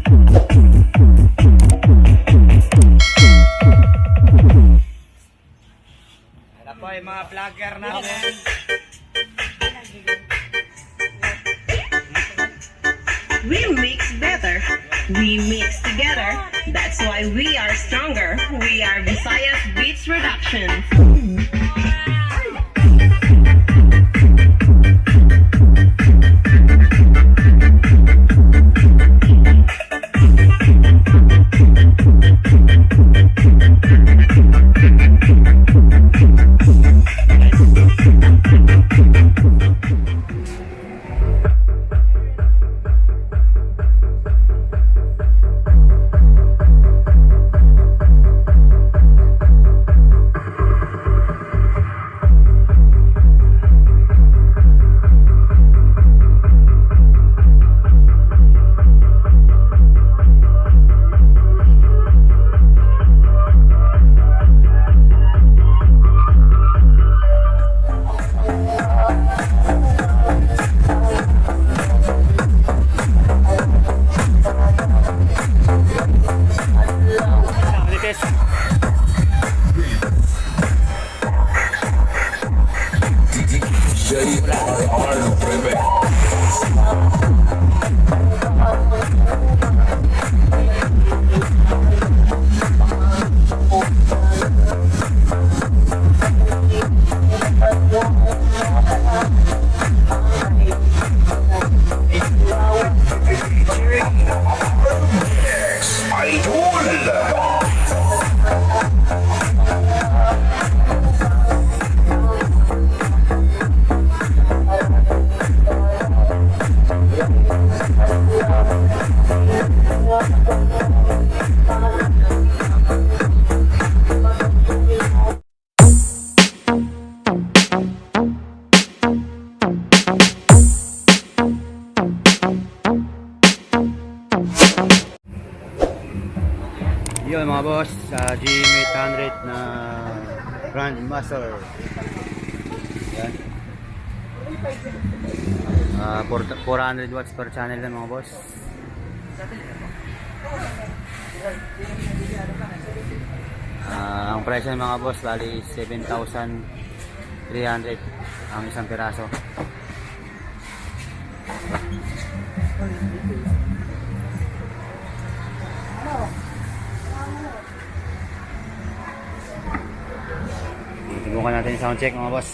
Ano po yung mga vlogger natin? We mix better. We mix together. That's why we are stronger. We are Visayas Beats Productions. Yun mga boss, Gm800 na Grandmaster. Yan. 400 watts per channel lang mga boss. Ang presyo ng mga boss bali 7,300 ang isang piraso. Subukan natin yung sound check mga boss.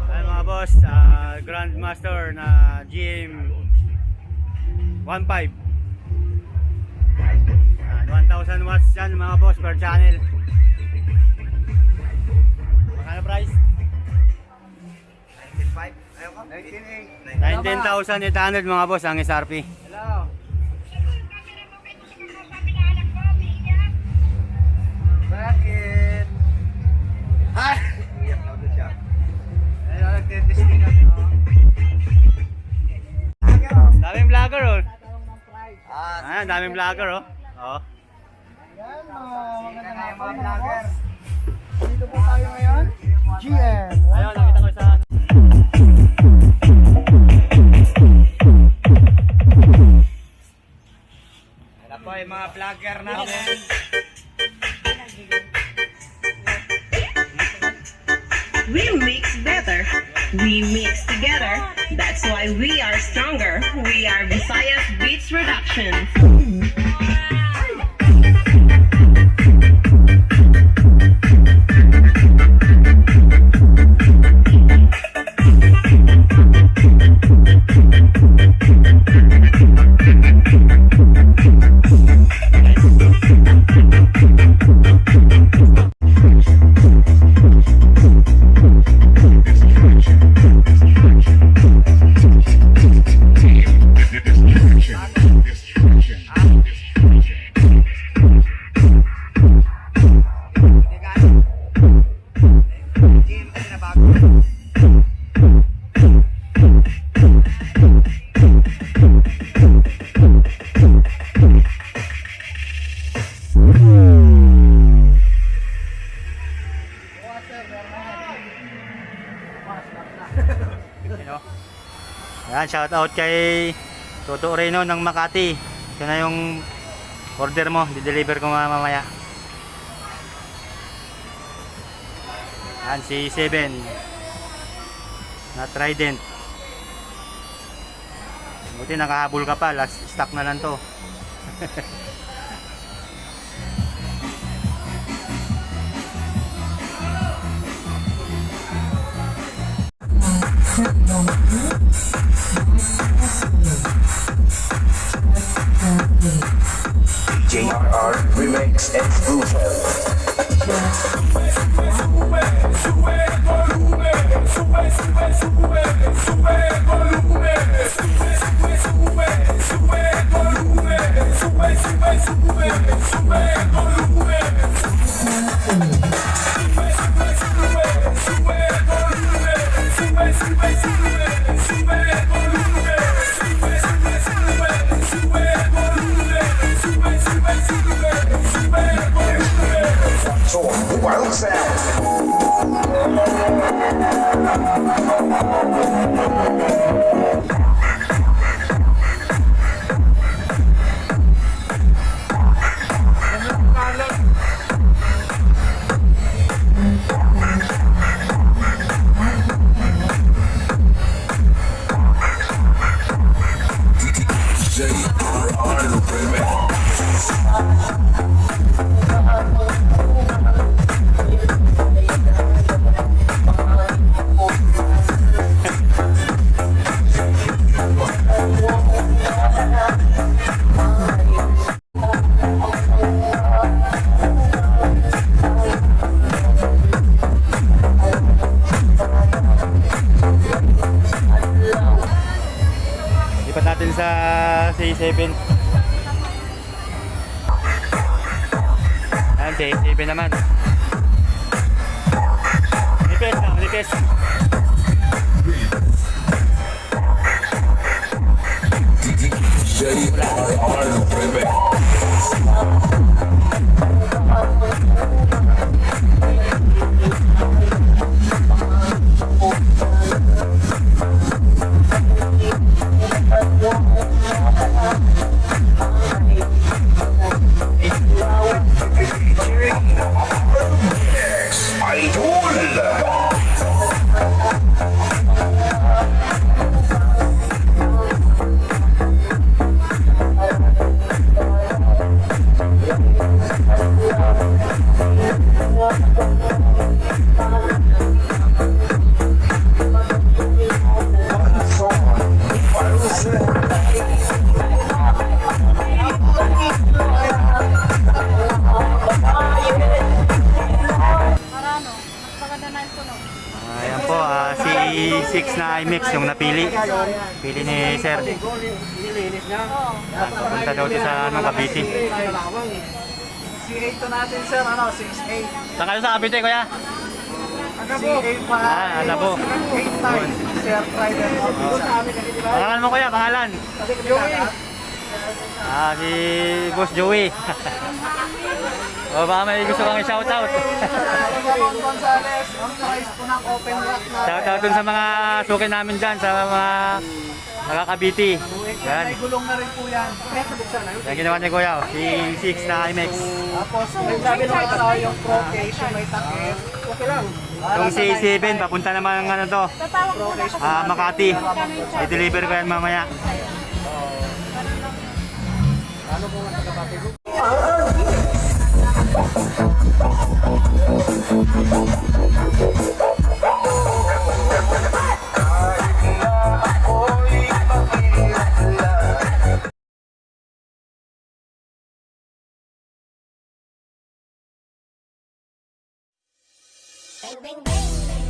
Ayan mga boss, Grandmaster na Gm1500 watts dyan mga boss per channel. Magkano price? 19,800 mga boss ang SRP. Hello. Bakit? Ha? Iyak na doon siya. Ayun, nagtitesting ako. Daming vlogger oh. Ah, Daming vlogger oh. Oh. yan, mga vlogger. Dito po tayo ngayon. GM. Ayun, nakita ko sa Ito po yung mga vlogger natin. We mix better. We mix together. That's why we are stronger. We are Visayas Beats Productions. Yan, shout out kay Toto Reno ng Makati. Ito na yung order mo, di-deliver ko mamaya. Yan, Ca7 na Trident. Buti nakahabol ka pa, last stock na lang to. JRR Remix Exclusive. Wild sound. Lipat natin sa Ca7. Ayan, Ca7 naman. Manifest. JRR Remix. Ca6 na Imix yung napili. Pili ni Sir. Nilinis niya. Yan, papunta daw ito sa Cavite. C8 to natin sir, 6A. Saan kayo sa Cavite, kuya? C8 pa. Alabo. 8 times. Sir, Trident. Pangalan mo, kuya, pangalan? Joey. Si Boss Joey. O baka may gusto kang i-shoutout. Ramon Gonzales, ang price po ng open rack na. Shoutout dun sa mga suki namin dyan, sa mga Cavite. Yan. May gulong na rin po yan. Yan ginawa ni kuya, si 6 na Imix. Tapos, sabi ng araw yung Pro case, yung may takip. Okay lang. Yung C7, papunta naman ng ano to, Makati. I-deliver ko yan mamaya. Ano po nga taga-Bati ko? Bang, bang, bang.